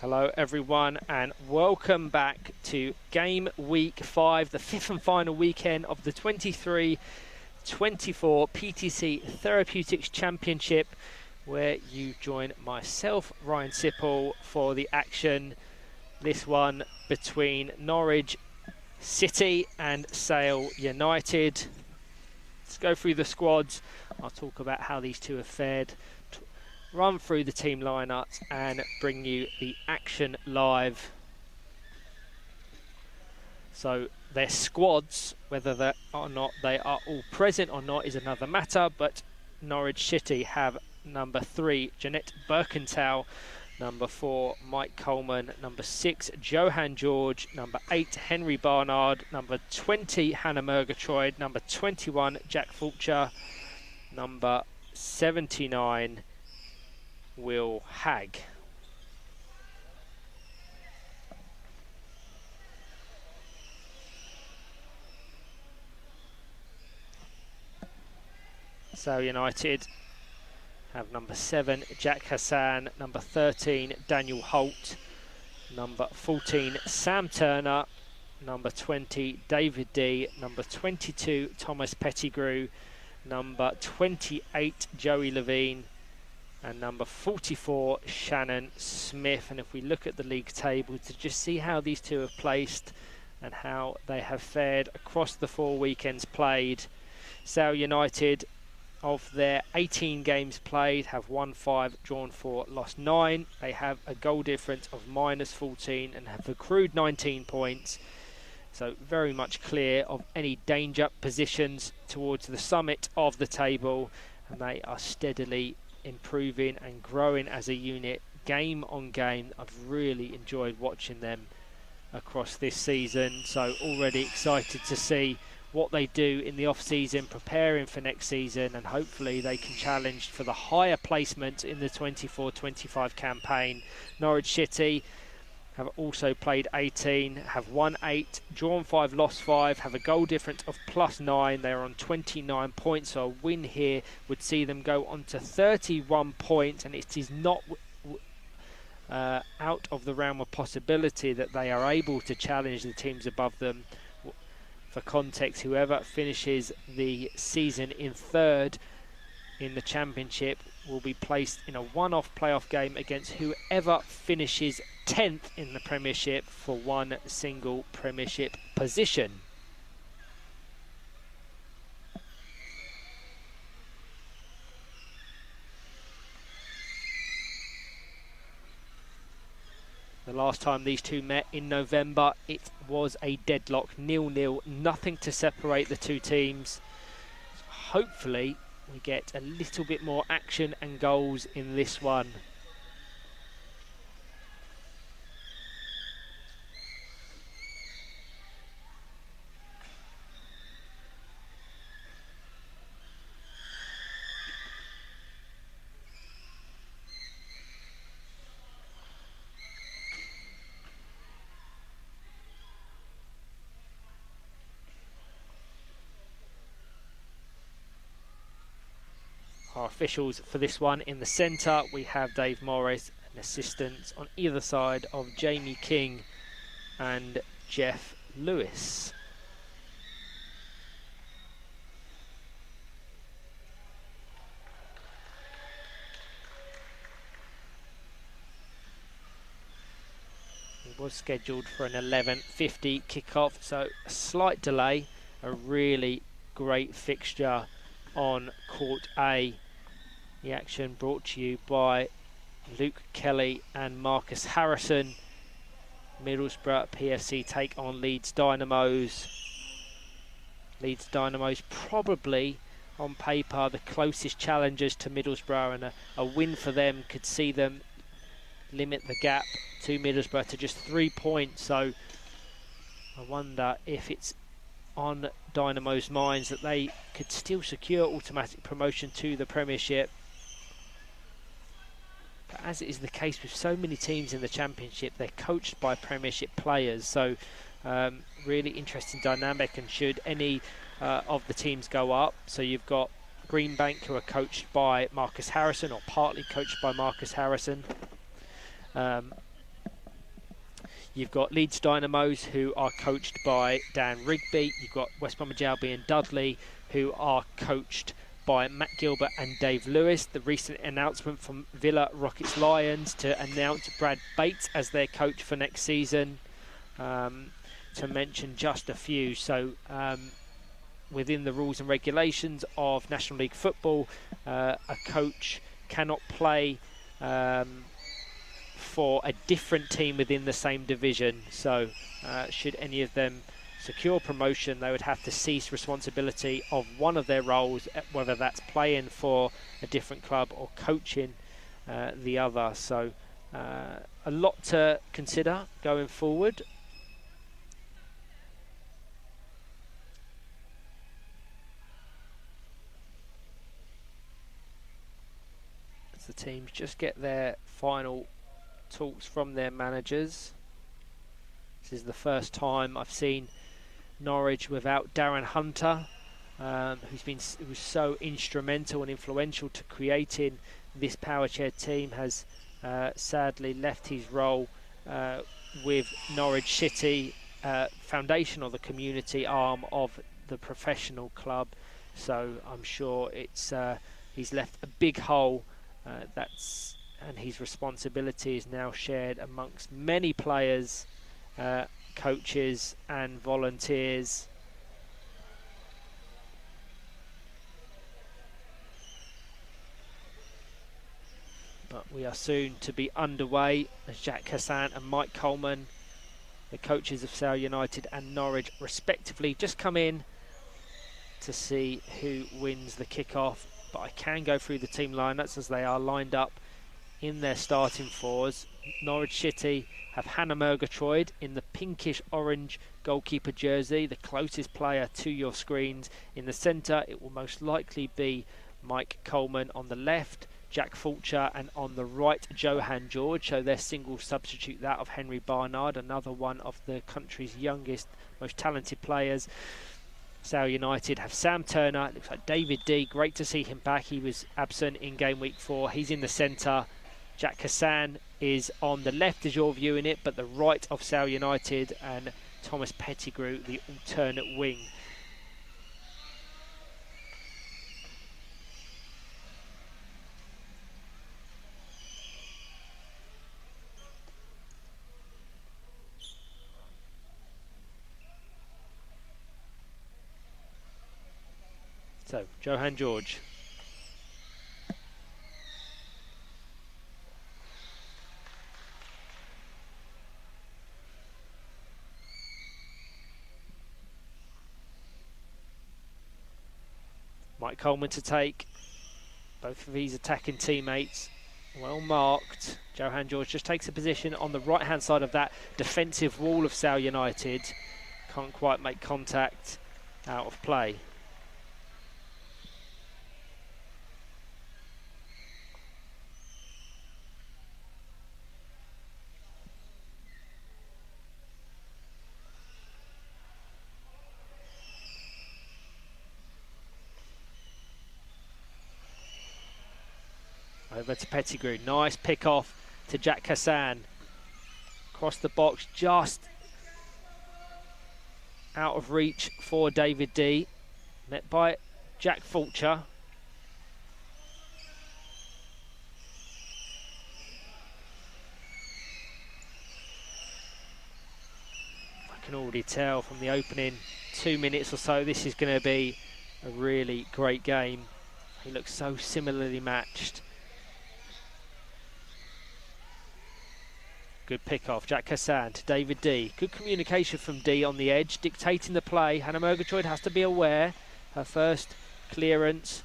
Hello everyone and welcome back to game week 5, the 5th and final weekend of the 23-24 PTC Therapeutics Championship, where you join myself, Ryan Sipple, for the action. This one between Norwich City and Sale United. Let's go through the squads. I'll talk about how these two have fared, run through the team lineups and bring you the action live. So their squads, whether they or not they are all present or not is another matter, but Norwich City have number 3 Jeanette Birkenthal, number 4 Mike Coleman, number 6 Johan George, number 8 Henry Barnard, number 20 Hannah Murgatroyd, number 21 Jack Fulcher, number 79 Will Hag. So United have number 7 Jack Hassan, number 13 Daniel Holt, number 14 Sam Turner, number 20 David D, number 22 Thomas Pettigrew, number 28 Joey Levine, and number 44 Shannon Smith. And if we look at the league table to just see how these two have placed and how they have fared across the 4 weekends played, Sale United, of their 18 games played, have won 5, drawn 4, lost 9. They have a goal difference of -14 and have accrued 19 points. So very much clear of any danger positions towards the summit of the table, and they are steadily improving and growing as a unit game on game. I've really enjoyed watching them across this season, so already excited to see what they do in the off season, preparing for next season, and hopefully they can challenge for the higher placement in the 24-25 campaign. Norwich City have also played 18, have won 8, drawn 5, lost 5, have a goal difference of +9. They're on 29 points, so a win here would see them go on to 31 points, and it is not out of the realm of possibility that they are able to challenge the teams above them. For context, whoever finishes the season in 3rd in the Championship will be placed in a one-off playoff game against whoever finishes 10th in the Premiership for one single Premiership position. The last time these two met in November, it was a deadlock, 0-0, nothing to separate the two teams. So hopefully we get a little bit more action and goals in this one. Our officials for this one: in the centre we have Dave Morris, and assistants on either side of Jamie King and Jeff Lewis. It was scheduled for an 11:50 kickoff, so a slight delay. A really great fixture on Court A. The action brought to you by Luke Kelly and Marcus Harrison. Middlesbrough PFC take on Leeds Dynamos. Leeds Dynamos probably on paper the closest challengers to Middlesbrough, and a win for them could see them limit the gap to Middlesbrough to just 3 points. So I wonder if it's on Dynamo's minds that they could still secure automatic promotion to the Premiership. But as it is the case with so many teams in the Championship, they're coached by Premiership players, so really interesting dynamic. And should any of the teams go up, so you've got Greenbank, who are coached by Marcus Harrison, or partly coached by Marcus Harrison, You've got Leeds Dynamos, who are coached by Dan Rigby. You've got West Bromwich Albion Dudley, who are coached by Matt Gilbert and Dave Lewis. The recent announcement from Villa Rockets Lions to announce Brad Bates as their coach for next season, to mention just a few. So within the rules and regulations of National League football, a coach cannot play for a different team within the same division. So should any of them secure promotion, they would have to cease responsibility of one of their roles, whether that's playing for a different club or coaching the other. So a lot to consider going forward. As the teams just get their final talks from their managers. This is the first time I've seen Norwich without Darren Hunter, who was so instrumental and influential to creating this power chair team, has sadly left his role with Norwich City Foundation, or the community arm of the professional club. So I'm sure it's he's left a big hole. And his responsibility is now shared amongst many players, coaches and volunteers. But we are soon to be underway as Jack Hassan and Mike Coleman, the coaches of Sale United and Norwich respectively, just come in to see who wins the kickoff. But I can go through the team lineups as they are lined up in their starting fours. Norwich City have Hannah Murgatroyd in the pinkish orange goalkeeper jersey, the closest player to your screens. In the centre, it will most likely be Mike Coleman. On the left, Jack Fulcher, and on the right, Johan George. So their single substitute, that of Henry Barnard, another one of the country's youngest, most talented players. Sale United have Sam Turner. It looks like David D. Great to see him back. He was absent in game week 4. He's in the centre. Jack Hassan is on the left as you're viewing it, but the right of Sale United, and Thomas Pettigrew, the alternate wing. So, Johan George. Mike Coleman to take. Both of his attacking teammates well marked. Johan George just takes a position on the right hand side of that defensive wall of Sale United. Can't quite make contact, out of play. Over to Pettigrew, nice pick off to Jack Hassan. Across the box, just out of reach for David D. Met by Jack Fulcher. I can already tell from the opening 2 minutes or so, this is going to be a really great game. He looks so similarly matched. Good pick off, Jack Hassan to David D. Good communication from D on the edge, dictating the play. Hannah Murgatroyd has to be aware. Her first clearance,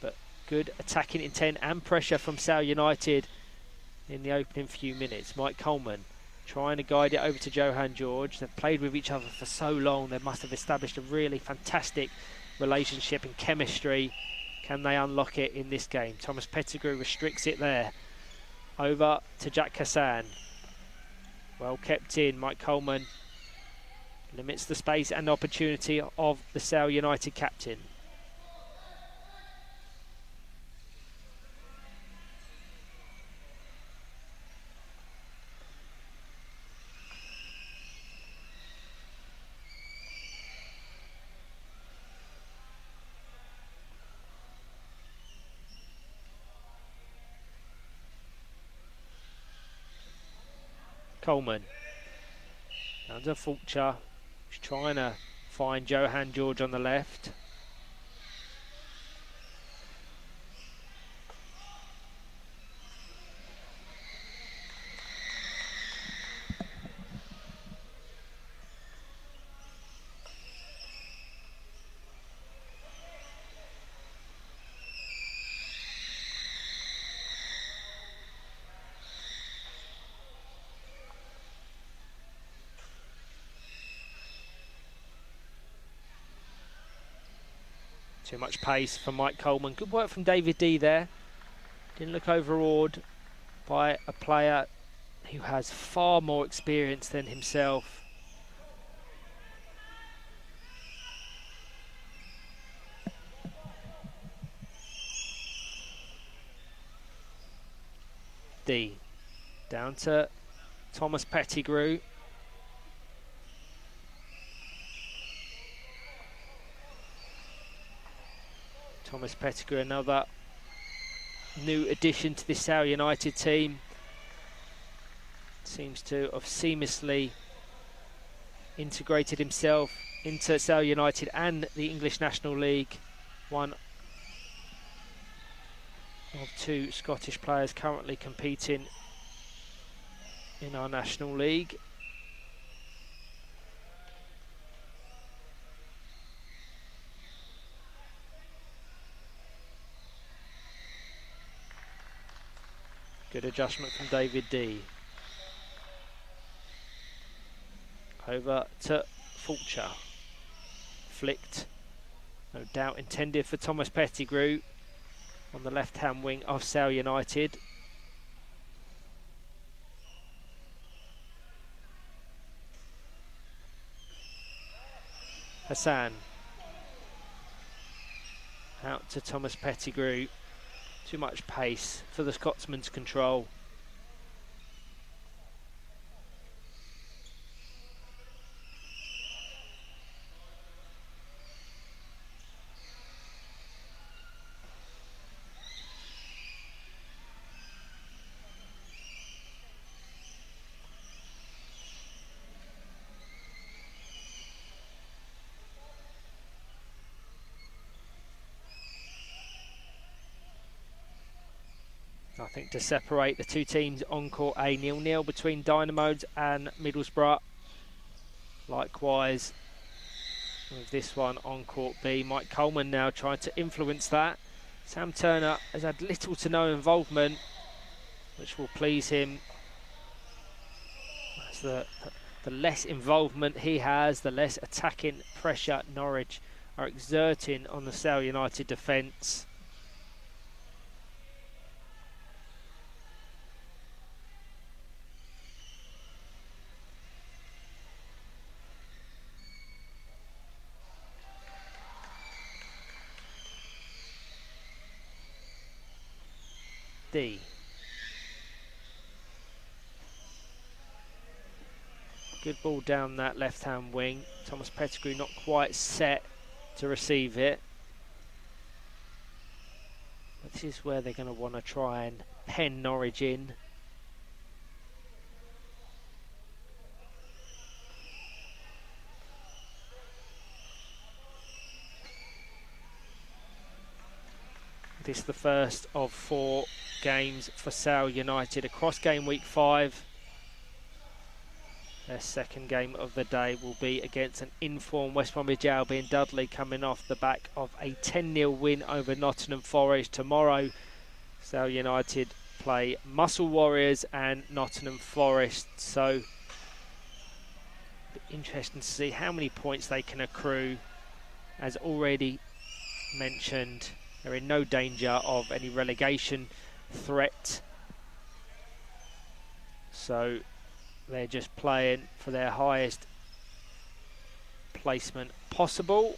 but good attacking intent and pressure from Sale United in the opening few minutes. Mike Coleman trying to guide it over to Johan George. They've played with each other for so long, they must have established a really fantastic relationship and chemistry. Can they unlock it in this game? Thomas Pettigrew restricts it there. Over to Jack Hassan. Well kept in. Mike Coleman limits the space and opportunity of the Sale United captain. Coleman. Down to Fulcher. He's trying to find Johan George on the left. Too much pace for Mike Coleman. Good work from David D there. Didn't look overawed by a player who has far more experience than himself. D. Down to Thomas Pettigrew. Thomas Pettigrew, another new addition to this Sale United team. Seems to have seamlessly integrated himself into Sale United and the English National League. One of two Scottish players currently competing in our National League. Good adjustment from David D. Over to Fulcher. Flicked, no doubt intended for Thomas Pettigrew on the left-hand wing of Sale United. Hassan. Out to Thomas Pettigrew. Too much pace for the Scotsman's control. Nothing to separate the two teams on court A, 0-0 between Dynamos and Middlesbrough. Likewise with this one on court B. Mike Coleman now trying to influence that. Sam Turner has had little to no involvement, which will please him. As the less involvement he has, the less attacking pressure Norwich are exerting on the Sale United defence. D. Good ball down that left-hand wing. Thomas Pettigrew not quite set to receive it. But this is where they're going to want to try and pen Norwich in. This is the first of 4 games for Sale United across game week 5. Their second game of the day will be against an informed West Bromwich Albion. Dudley coming off the back of a 10-0 win over Nottingham Forest. Tomorrow, Sale United play Muscle Warriors and Nottingham Forest. So, interesting to see how many points they can accrue. As already mentioned, they're in no danger of any relegation threat. So they're just playing for their highest placement possible.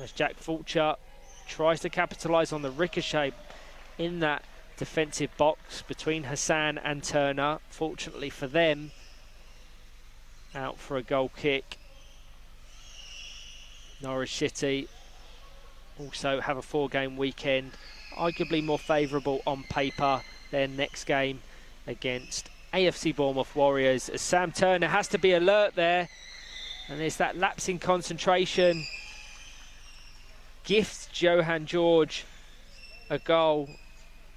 As Jack Fulcher tries to capitalise on the ricochet in that defensive box between Hassan and Turner. Fortunately for them, out for a goal kick. Norwich City also have a 4-game weekend, arguably more favourable on paper. Their next game against AFC Bournemouth Warriors, as Sam Turner has to be alert there. And there's that lapse in concentration. Gifts Johan George a goal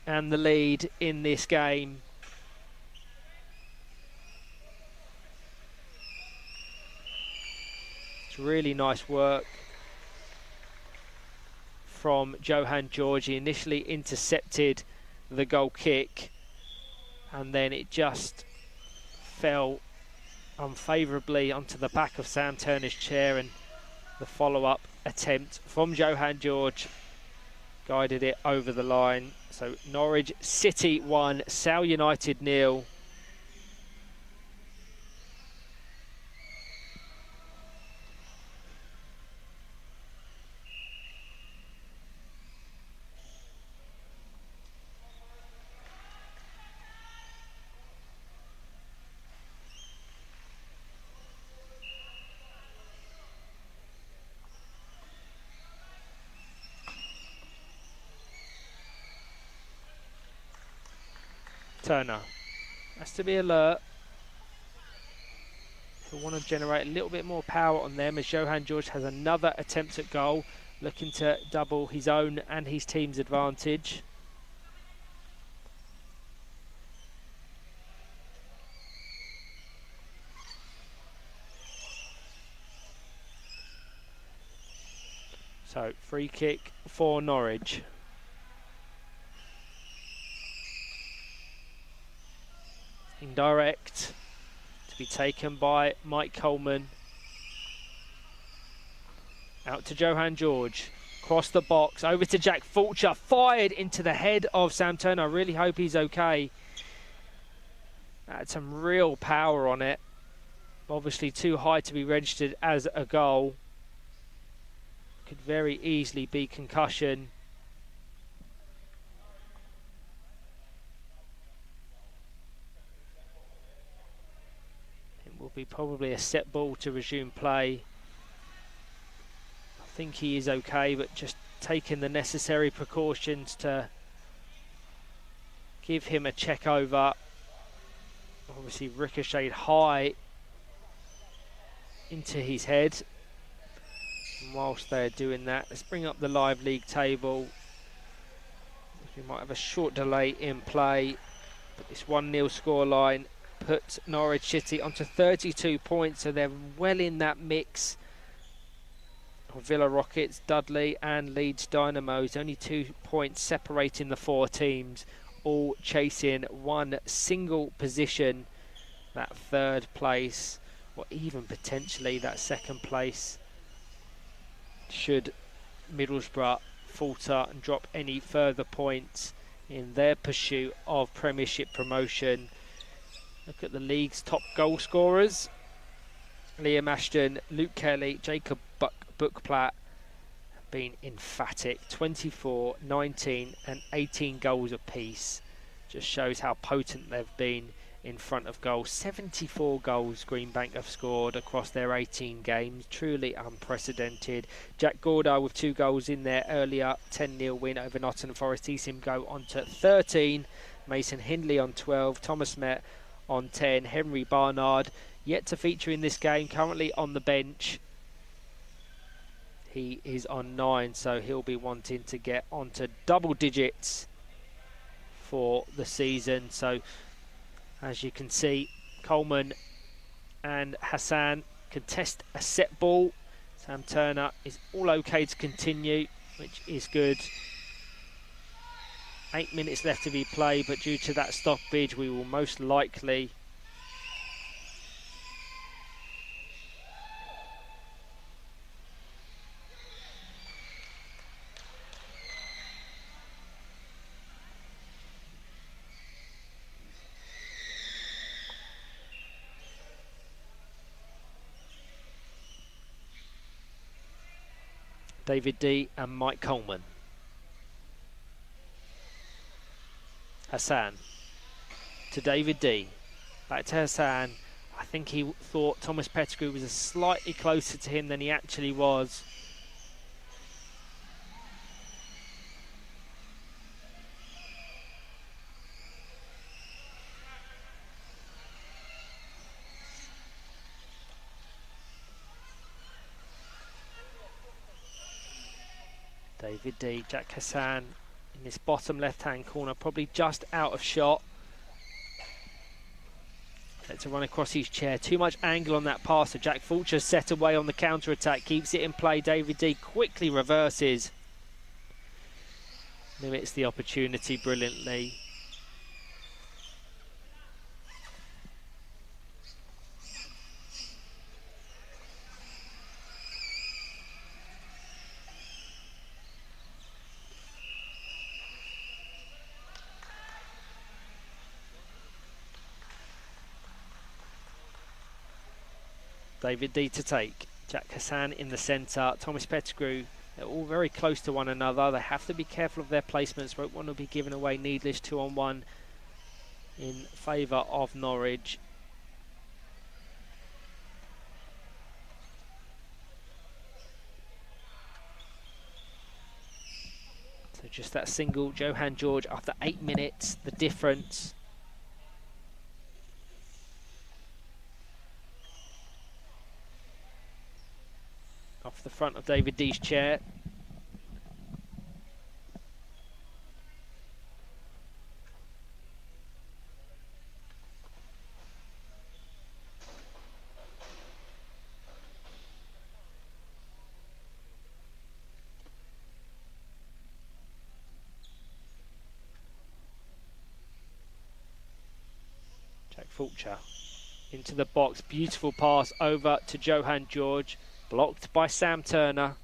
and the lead in this game. It's really nice work from Johan George. He initially intercepted the goal kick and then it just fell unfavourably onto the back of Sam Turner's chair, and the follow-up attempt from Johan George guided it over the line. So Norwich City 1, Sale United 0. Turner has to be alert. He'll want to generate a little bit more power on them, as Johan George has another attempt at goal, looking to double his own and his team's advantage. So free kick for Norwich. Indirect to be taken by Mike Coleman. Out to Johan George. Across the box, over to Jack Fulcher. Fired into the head of Sam Turner. I really hope he's okay. That had some real power on it. Obviously too high to be registered as a goal. Could very easily be concussion. Will be probably a set ball to resume play. I think he is okay, but just taking the necessary precautions to give him a check over. Obviously ricocheted high into his head. And whilst they're doing that, let's bring up the live league table. We might have a short delay in play, but this 1-0 scoreline put Norwich City onto 32 points, so they're well in that mix of Villa Rockets, Dudley and Leeds Dynamos. Only 2 points separating the 4 teams, all chasing one single position, that 3rd place, or even potentially that 2nd place, should Middlesbrough falter and drop any further points in their pursuit of Premiership promotion. Look at the league's top goal scorers. Liam Ashton, Luke Kelly, Jacob Buckplatt have been emphatic. 24, 19 and 18 goals apiece. Just shows how potent they've been in front of goal. 74 goals Greenbank have scored across their 18 games. Truly unprecedented. Jack Gordo with 2 goals in their earlier 10-0 win over Nottingham Forest. Sees him go on to 13. Mason Hindley on 12. Thomas Met on 10. Henry Barnard yet to feature in this game, currently on the bench. He is on 9, so he'll be wanting to get onto double digits for the season. So as you can see, Coleman and Hassan contest a set ball. Sam Turner is all okay to continue, which is good. 8 minutes left to be played, but due to that stoppage, we will most likely David D and Mike Coleman. Hassan to David D. Back to Hassan. I think he thought Thomas Pettigrew was slightly closer to him than he actually was. David D, Jack Hassan in this bottom left-hand corner, probably just out of shot. To run across his chair, too much angle on that pass. So Jack Fulcher set away on the counter-attack, keeps it in play. David D quickly reverses, limits the opportunity brilliantly. David D to take, Jack Hassan in the centre, Thomas Pettigrew. They're all very close to one another. They have to be careful of their placements. Won't want to be giving away needless 2-on-1 in favour of Norwich. So just that single, Johan George, after 8 minutes, the difference. Off the front of David D's chair. Jack Fulcher into the box, beautiful pass over to Johan George. Blocked by Sam Turner.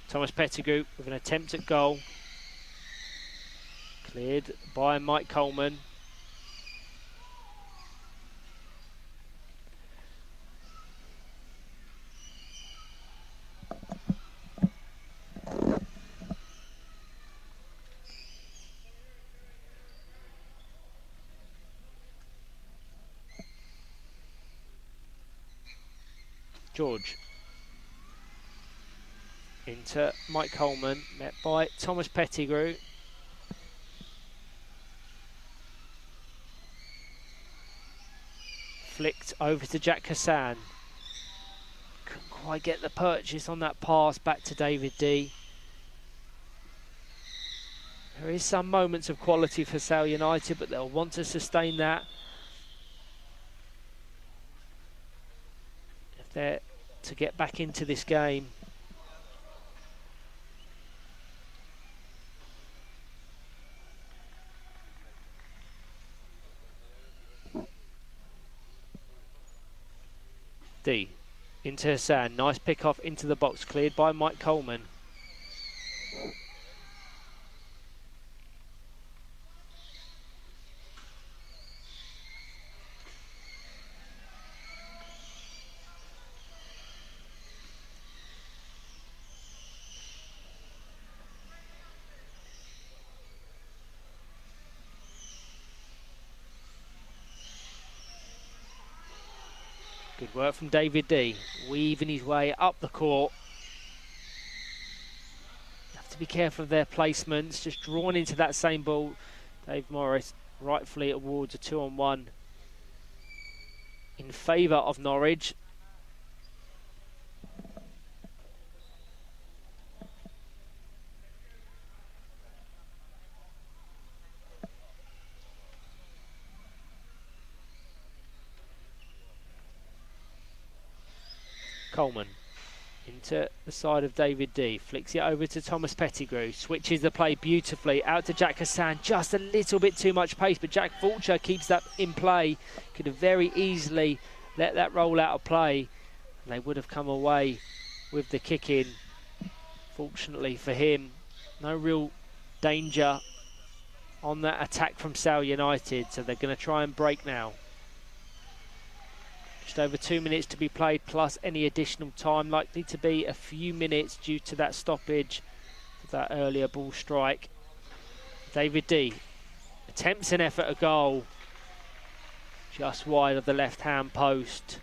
Thomas Pettigrew with an attempt at goal. Cleared by Mike Coleman. George into Mike Coleman, met by Thomas Pettigrew. Flicked over to Jack Hassan. Couldn't quite get the purchase on that pass back to David D. There is some moments of quality for Sale United, but they'll want to sustain that if they're to get back into this game. D into Hassan, nice pick off into the box, cleared by Mike Coleman. Good work from David D, weaving his way up the court. Have to be careful of their placements, just drawn into that same ball. Dave Morris rightfully awards a 2-on-1 in favour of Norwich. Coleman into the side of David D, flicks it over to Thomas Pettigrew, switches the play beautifully out to Jack Hassan, just a little bit too much pace, but Jack Fulcher keeps that in play. Could have very easily let that roll out of play and they would have come away with the kick in. Fortunately for him, no real danger on that attack from Sale United, so they're going to try and break now. Just over 2 minutes to be played, plus any additional time, likely to be a few minutes due to that stoppage of that earlier ball strike. David D attempts an effort, a goal. just wide of the left-hand post.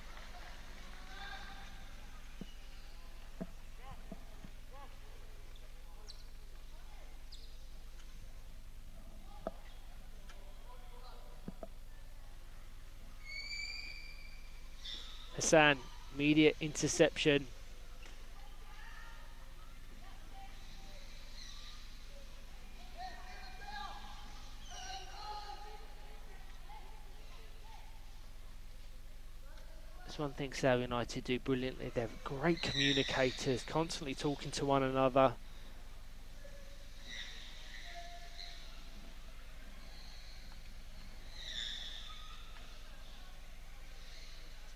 Hassan, immediate interception. That's one thing Sale United do brilliantly. They're great communicators, constantly talking to one another.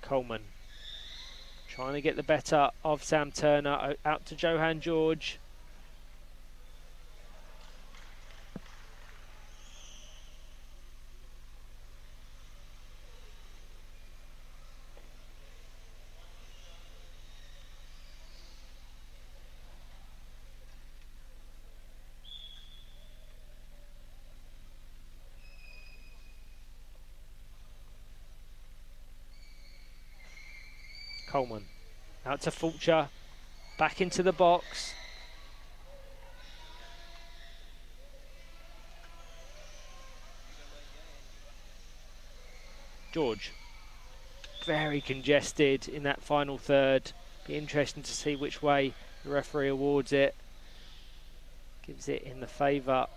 Coleman trying to get the better of Sam Turner, out to Johan George. Coleman out to Fulcher, back into the box. George, very congested in that final third. Be interesting to see which way the referee awards it. Gives it in the favour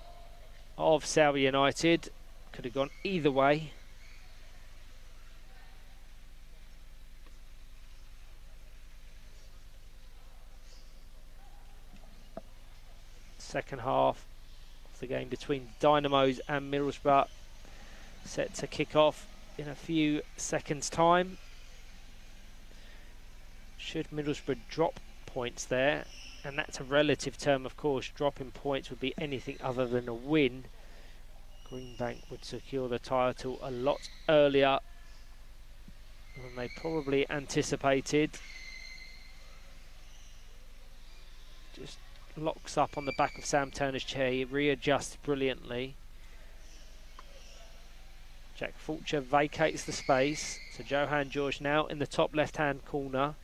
of Sale United. Could have gone either way. Second half of the game between Dynamos and Middlesbrough set to kick off in a few seconds' time. Should Middlesbrough drop points there, and that's a relative term, of course, dropping points would be anything other than a win, Greenbank would secure the title a lot earlier than they probably anticipated. Just locks up on the back of Sam Turner's chair. He readjusts brilliantly. Jack Fulcher vacates the space. So Johan George now in the top left-hand corner.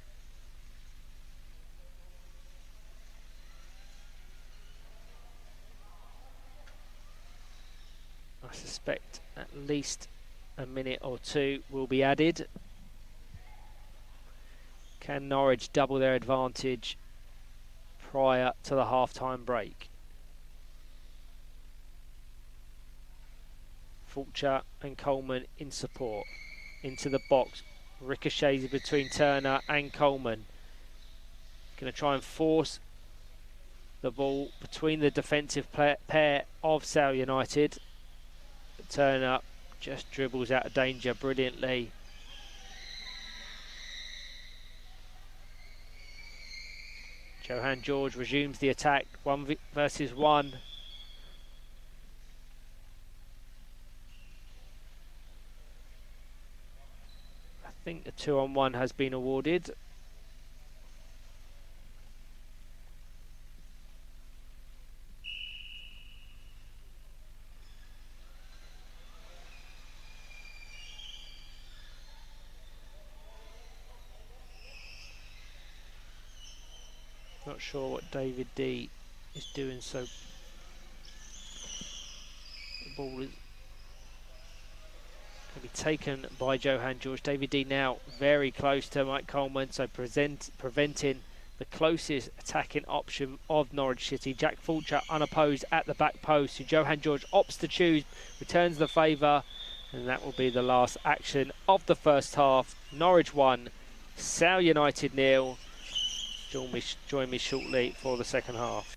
I suspect at least a minute or two will be added. Can Norwich double their advantage prior to the half-time break? Fulcher and Coleman in support. Into the box. Ricochets between Turner and Coleman. Going to try and force the ball between the defensive pair of Sale United. But Turner just dribbles out of danger brilliantly. Johan George resumes the attack, 1 versus 1. I think the 2-on-1 has been awarded. Not sure what David D is doing, so the ball is going to be taken by Johan George. David D now very close to Mike Coleman, so preventing the closest attacking option of Norwich City. Jack Fulcher unopposed at the back post, who Johan George opts to choose, returns the favour, and that will be the last action of the first half. Norwich 1, Sale United 0. Join me shortly for the second half.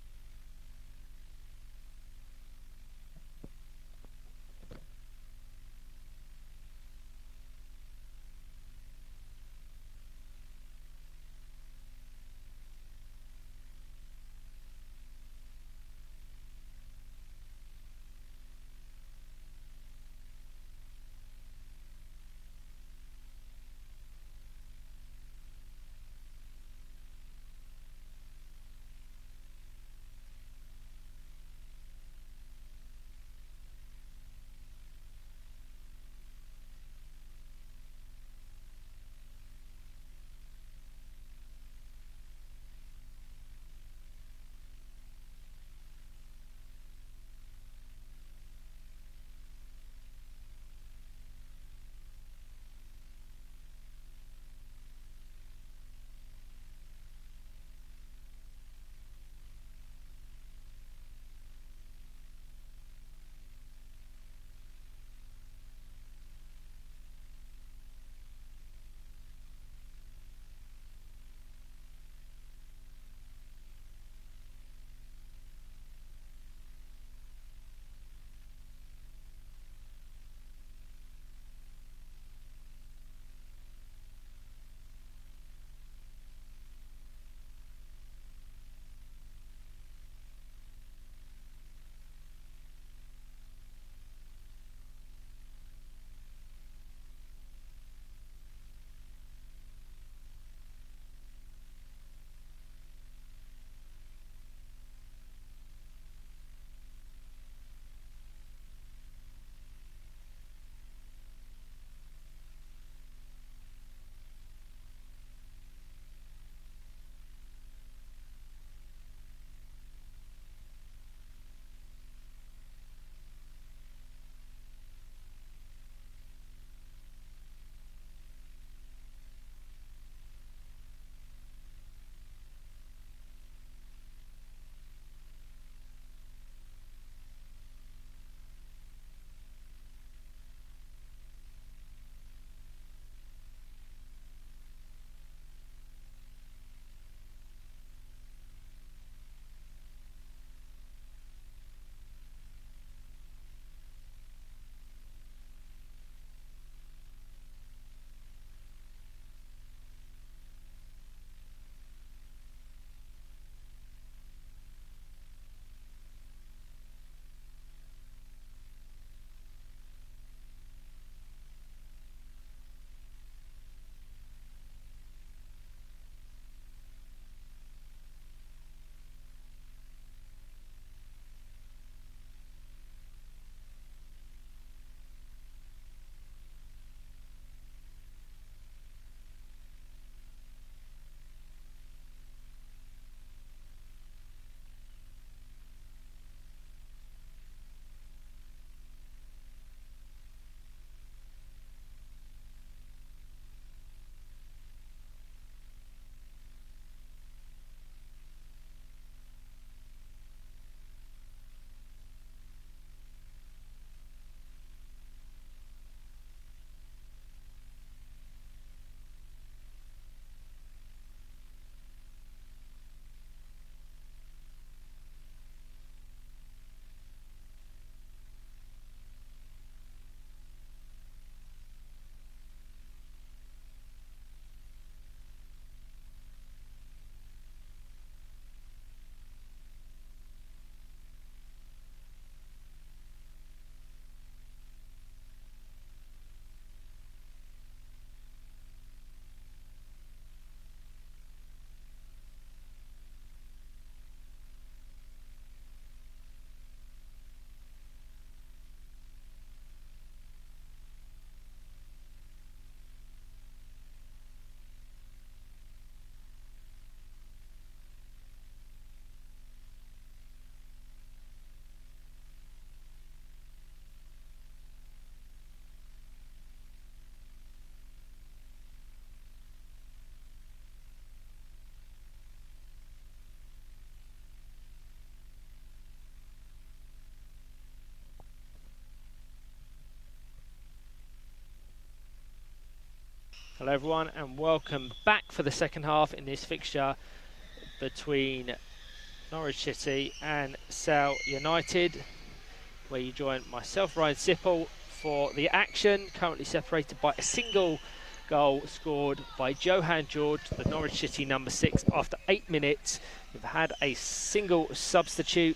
Hello everyone and welcome back for the second half in this fixture between Norwich City and Sale United, where you join myself, Ryan Sippel, for the action, currently separated by a single goal scored by Johan George, the Norwich City number 6, after 8 minutes. We've had a single substitute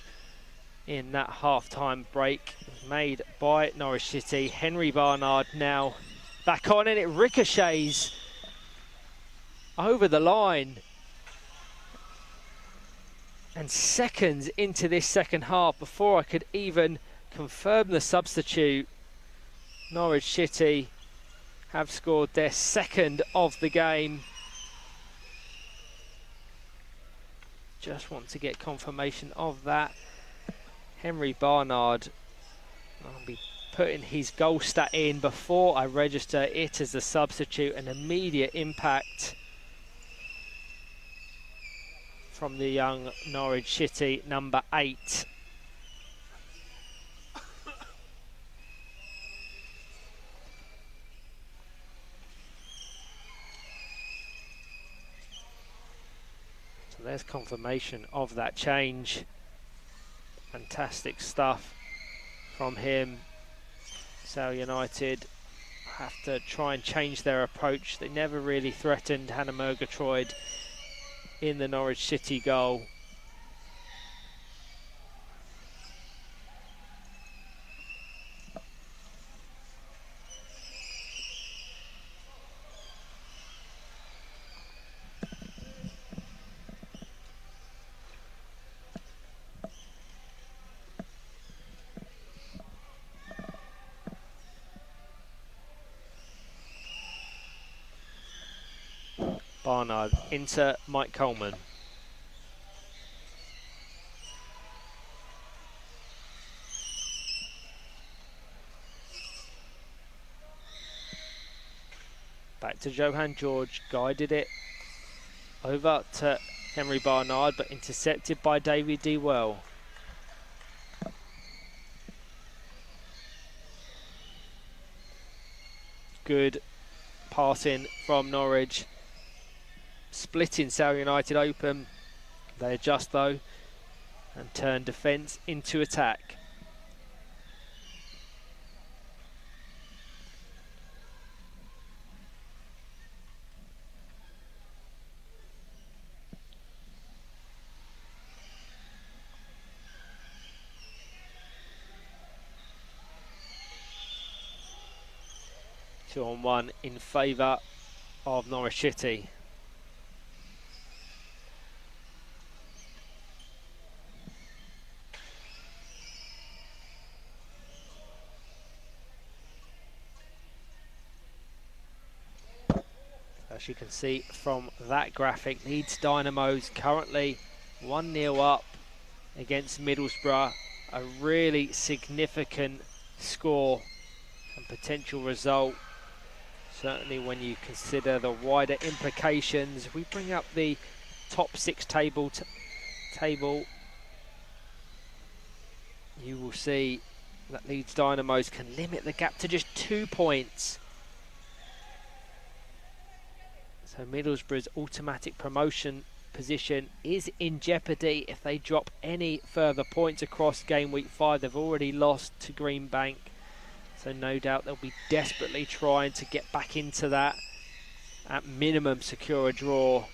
in that half-time break made by Norwich City. Henry Barnard now back on, and it ricochets over the line. And seconds into this second half, before I could even confirm the substitute, Norwich City have scored their second of the game. Just want to get confirmation of that. Henry Barnard, I'll be putting his goal stat in before I register it as a substitute. An immediate impact from the young Norwich City number 8. So there's confirmation of that change. Fantastic stuff from him. Sale United have to try and change their approach. They never really threatened Hannah Murgatroyd in the Norwich City goal. Barnard into Mike Coleman. Back to Johan George, guided it over to Henry Barnard, but intercepted by David D. Well. Good passing from Norwich, splitting Sale United open. They adjust though and turn defence into attack. Two on one in favour of Norwich City. As you can see from that graphic, Leeds Dynamo's currently 1-0 up against Middlesbrough. A really significant score and potential result, certainly when you consider the wider implications. We bring up the top 6 table, you will see that Leeds Dynamos can limit the gap to just 2 points. So Middlesbrough's automatic promotion position is in jeopardy if they drop any further points across game week 5. They've already lost to Greenbank, so no doubt they'll be desperately trying to get back into that, at minimum secure a draw.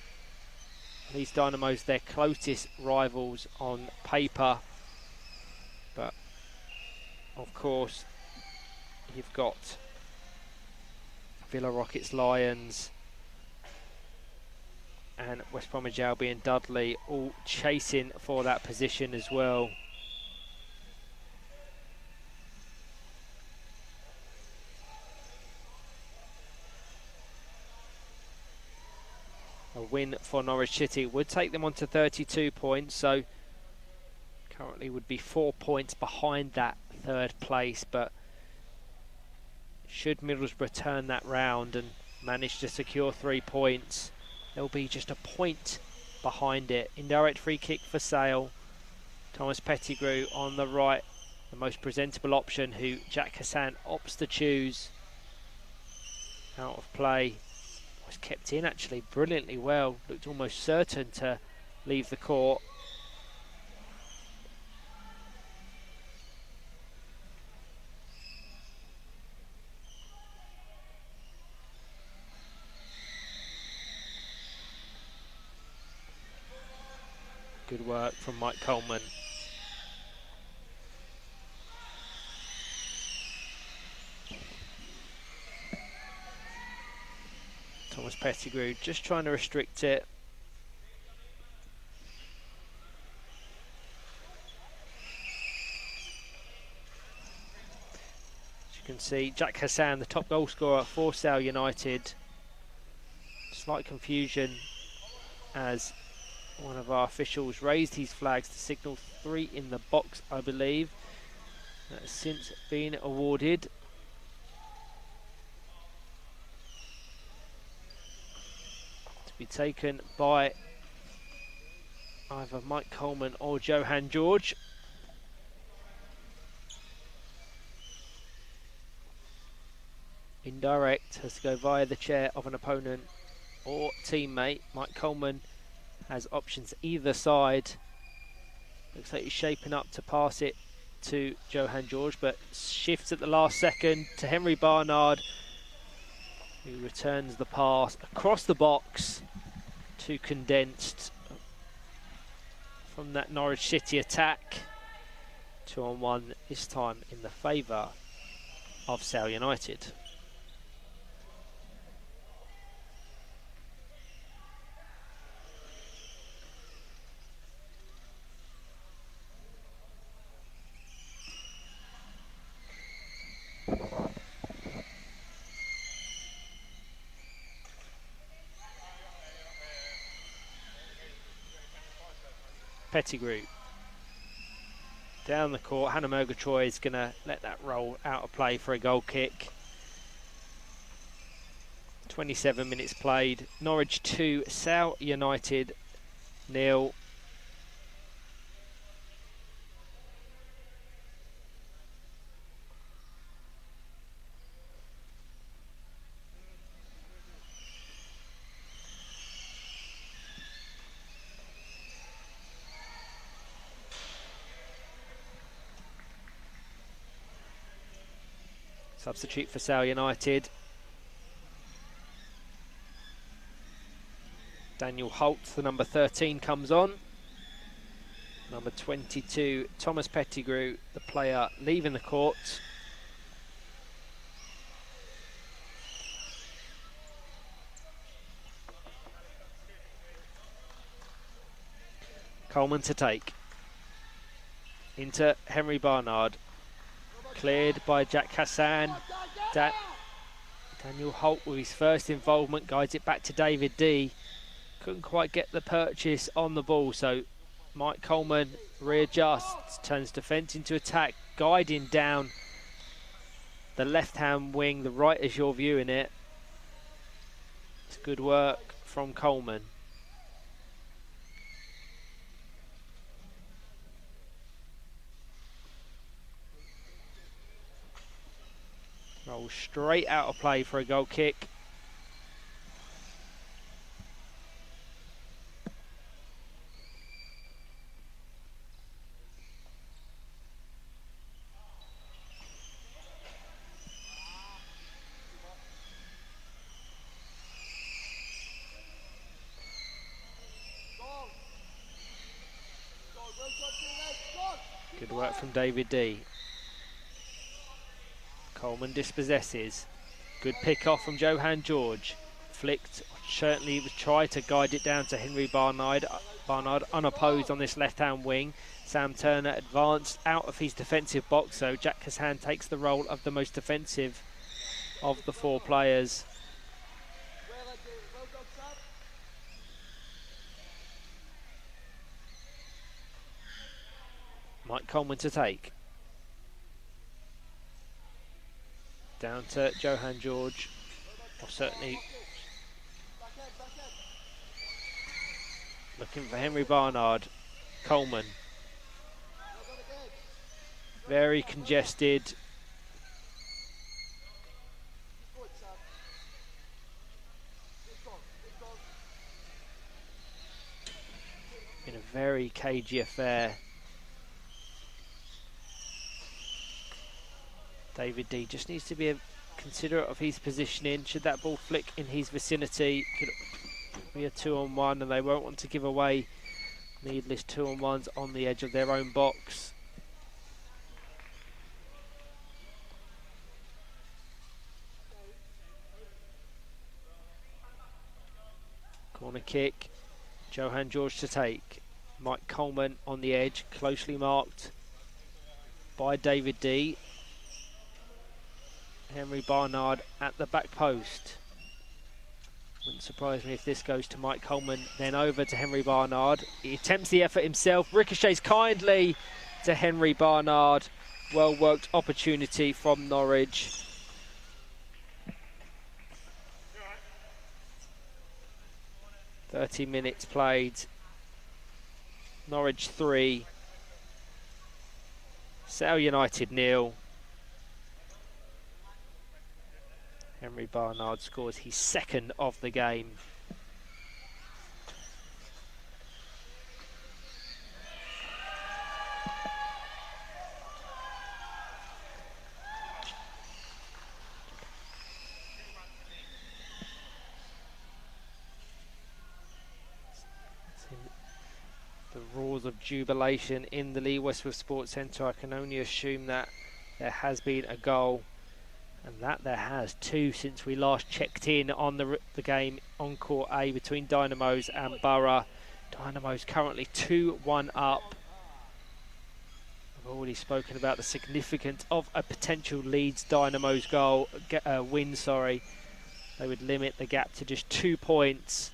These Dynamos, their closest rivals on paper, but of course you've got Villa Rockets Lions and West Bromwich Albion Dudley all chasing for that position as well. A win for Norwich City would take them on to 32 points, so currently would be 4 points behind that third place, but should Middlesbrough turn that round and manage to secure 3 points, there'll be just a point behind it. Indirect free kick for Sale. Thomas Pettigrew on the right, the most presentable option, who Jack Hassan opts to choose. Out of play was kept in actually brilliantly well. Looked almost certain to leave the court. Good work from Mike Coleman. Thomas Pettigrew just trying to restrict it. As you can see, Jack Hassan, the top goal scorer for Sale United. Slight confusion as one of our officials raised his flags to signal 3 in the box, I believe. That has since been awarded. To be taken by either Mike Coleman or Johan George. Indirect has to go via the chair of an opponent or teammate. Mike Coleman has options either side. Looks like he's shaping up to pass it to Johan George, but shifts at the last second to Henry Barnard, who returns the pass across the box to Condensed from that Norwich City attack. 2-on-1 this time in the favour of Sale United. Pettigrew down the court. Hannah Murgatroyd is going to let that roll out of play for a goal kick. 27 minutes played. Norwich 2, Sale United 0. Substitute for Sale United. Daniel Holt, the number 13, comes on. Number 22, Thomas Pettigrew, the player leaving the court. Coleman to take. Into Henry Barnard. Cleared by Jack Hassan. Daniel Holt with his first involvement guides it back to David D. Couldn't quite get the purchase on the ball, so Mike Coleman readjusts, turns defence into attack, guiding down the left-hand wing, the right as you're viewing it. It's good work from Coleman. Rolls straight out of play for a goal kick. Good work from David D. Coleman dispossesses. Good pick off from Johan George. Flicked, certainly tried to guide it down to Henry Barnard. Barnard unopposed on this left-hand wing. Sam Turner advanced out of his defensive box, so Jack Hassan takes the role of the most defensive of the 4 players. Mike Coleman to take. Down to Johan George, or certainly looking for Henry Barnard. Coleman, very congested. very cagey affair. David D just needs to be considerate of his positioning. Should that ball flick in his vicinity, could be a 2-on-1, and they won't want to give away needless 2-on-1s on the edge of their own box. Corner kick, Johan George to take. Mike Coleman on the edge, closely marked by David D. Henry Barnard at the back post. Wouldn't surprise me if this goes to Mike Coleman, then over to Henry Barnard. He attempts the effort himself, ricochets kindly to Henry Barnard. Well worked opportunity from Norwich. "30 minutes played. Norwich 3. Sale United 0. Henry Barnard scores his second of the game. The roars of jubilation in the Lee Westwood Sports Centre. I can only assume that there has been a goal, and that there has, 2 since we last checked in on the game on Court A between Dynamos and Borough. Dynamos currently 2-1 up. I've already spoken about the significance of a potential Leeds Dynamos win. They would limit the gap to just 2 points.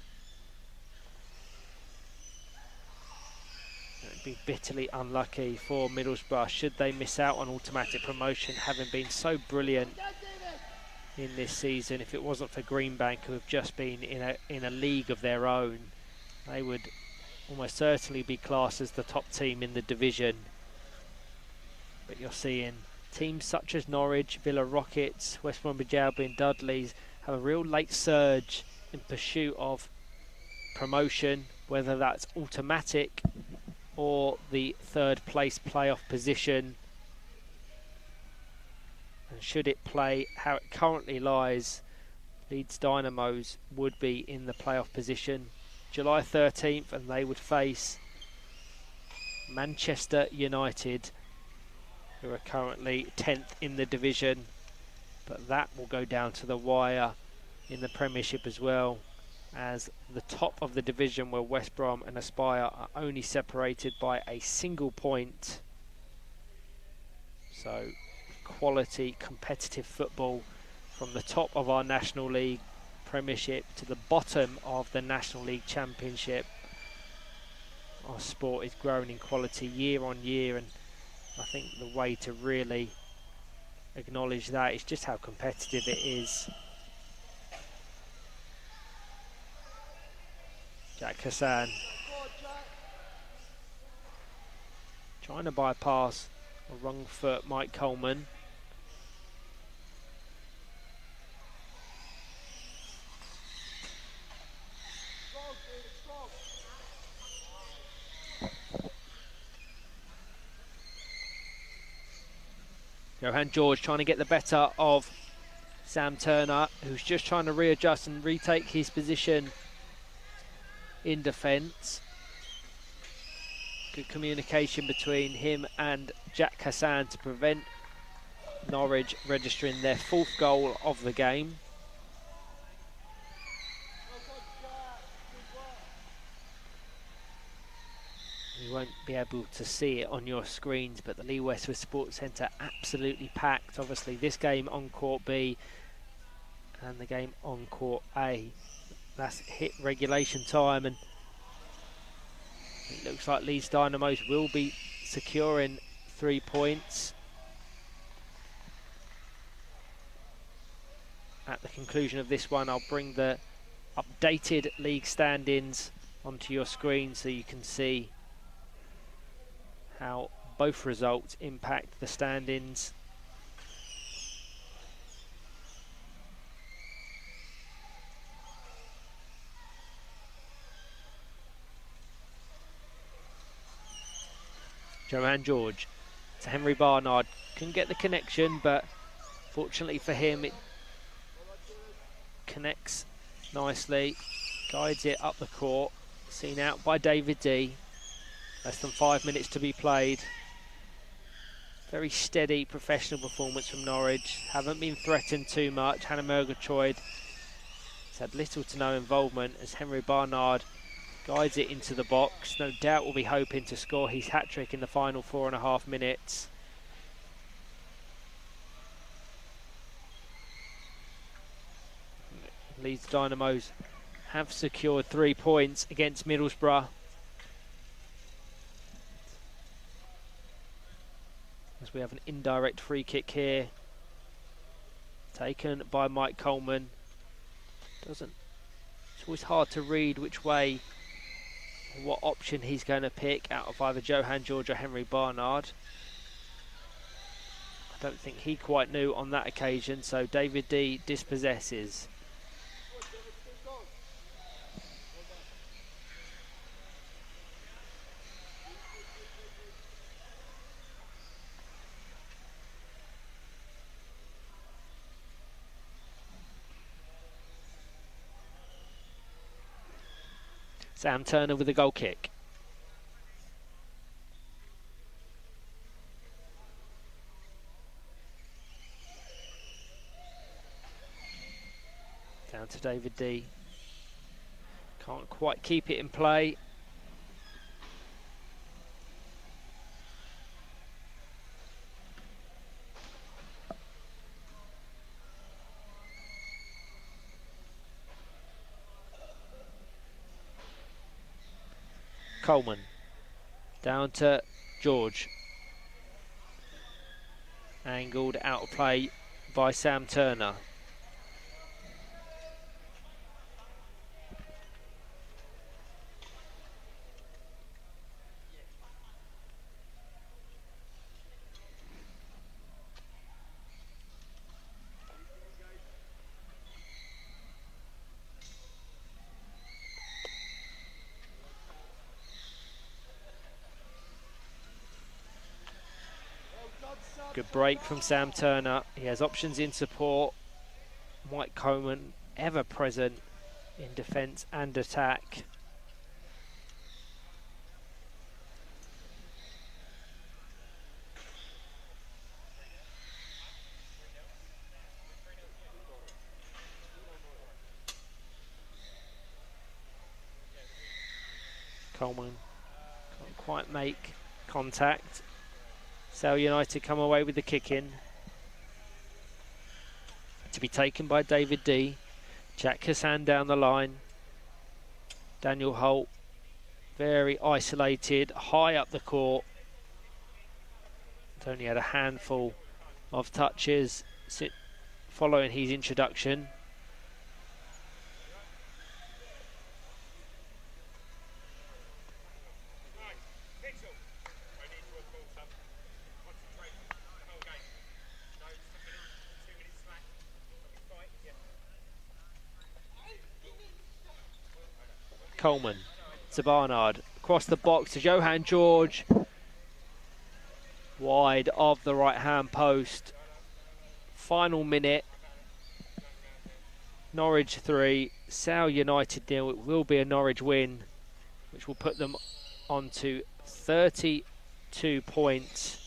It would be bitterly unlucky for Middlesbrough should they miss out on automatic promotion, having been so brilliant in this season. If it wasn't for Greenbank, who have just been in a league of their own, they would almost certainly be classed as the top team in the division. But you're seeing teams such as Norwich, Villa Rockets, West Bromwich Albion, Dudleys have a real late surge in pursuit of promotion, whether that's automatic or the 3rd place playoff position. And should it play how it currently lies, Leeds Dynamos would be in the playoff position July 13th, and they would face Manchester United, who are currently 10th in the division. But that will go down to the wire in the Premiership as well, as the top of the division, where West Brom and Aspire are only separated by a single point. So quality competitive football from the top of our National League Premiership to the bottom of the National League Championship. Our sport is growing in quality year on year, and I think the way to really acknowledge that is just how competitive it is. Jack Hassan trying to bypass a wrong foot Mike Coleman. Johan George trying to get the better of Sam Turner, who's just trying to readjust and retake his position in defence. Good communication between him and Jack Hassan to prevent Norwich registering their 4th goal of the game. You won't be able to see it on your screens, but the Lee Westwood Sports Centre absolutely packed. Obviously this game on Court B and the game on Court A. That's hit regulation time, and it looks like Leeds Dynamos will be securing 3 points at the conclusion of this one. I'll bring the updated league standings onto your screen so you can see how both results impact the standings. Johan George to Henry Barnard. Couldn't get the connection, but fortunately for him, it connects nicely. Guides it up the court. Seen out by David D. Less than 5 minutes to be played. Very steady professional performance from Norwich. Haven't been threatened too much. Hannah Murgatroyd has had little to no involvement as Henry Barnard guides it into the box. No doubt will be hoping to score his hat-trick in the final 4.5 minutes. Leeds Dynamos have secured 3 points against Middlesbrough. As we have an indirect free kick here, taken by Mike Coleman. It's always hard to read which way, what option he's going to pick out of either Johan George or Henry Barnard. I don't think he quite knew on that occasion, so David D dispossesses. Sam Turner with a goal kick. Down to David D. Can't quite keep it in play. Coleman. Down to George. Angled out of play by Sam Turner. Good break from Sam Turner. He has options in support. Mike Coleman ever present in defence and attack. Coleman can't quite make contact. Sale United come away with the kick in. To be taken by David D. Jack Hassan down the line. Daniel Holt, very isolated, high up the court. He's only had a handful of touches following his introduction. Coleman to Barnard, across the box to Johan George, wide of the right hand post. Final minute, Norwich 3, Sale United 0. It will be a Norwich win, which will put them on to 32 points.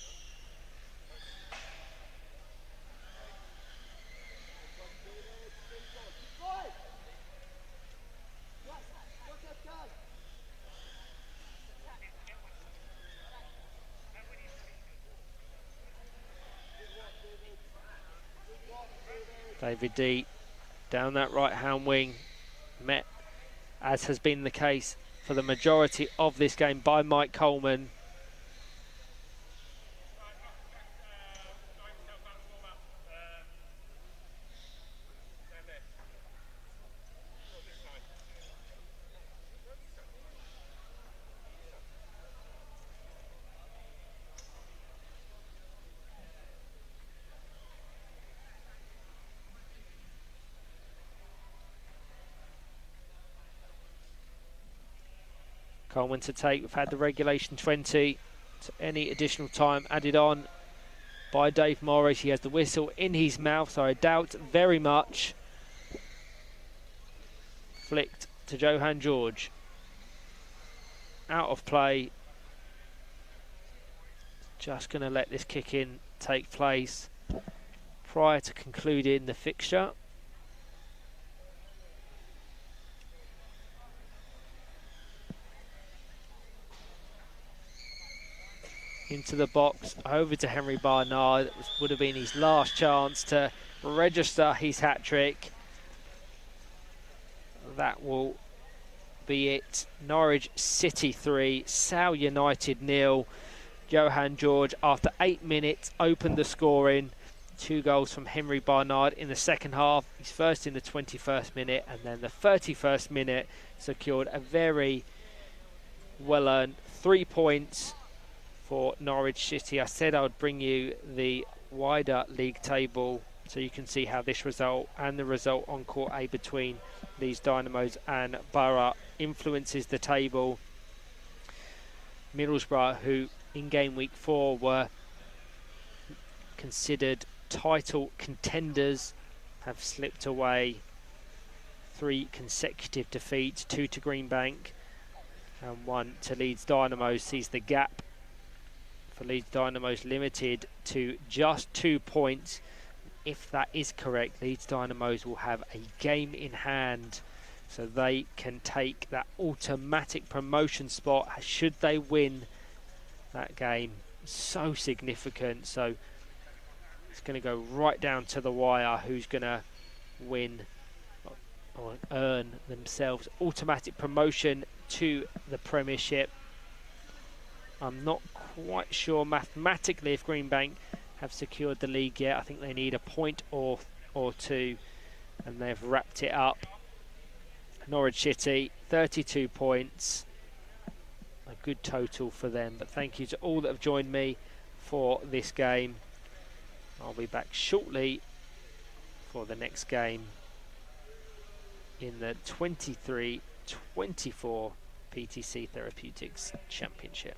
David D down that right hand wing, met, as has been the case for the majority of this game, by Mike Coleman. Coleman to take. We've had the regulation 20. So any additional time added on by Dave Morris. He has the whistle in his mouth, so I doubt very much. Flicked to Johan George. Out of play. Just going to let this kick in take place prior to concluding the fixture. Into the box, over to Henry Barnard. That would have been his last chance to register his hat-trick. That will be it. Norwich City 3, Sale United 0. Johan George, after 8 minutes, opened the scoring. 2 goals from Henry Barnard in the second half. He's first in the 21st minute, and then the 31st minute secured a very well-earned 3 points for Norwich City. I said I would bring you the wider league table so you can see how this result and the result on Court A between Leeds Dynamos and Borough influences the table. Middlesbrough, who in game week 4 were considered title contenders, have slipped away. 3 consecutive defeats, 2 to Greenbank and 1 to Leeds Dynamos, sees the gap for Leeds Dynamos limited to just 2 points. If that is correct, Leeds Dynamos will have a game in hand, so they can take that automatic promotion spot should they win that game. So significant, so it's going to go right down to the wire who's going to win or earn themselves automatic promotion to the Premiership. I'm not quite sure mathematically if Greenbank have secured the league yet. I think they need a point or 2, and they've wrapped it up. Norwich City, 32 points. A good total for them, but thank you to all that have joined me for this game. I'll be back shortly for the next game in the 23-24 PTC Therapeutics Championship.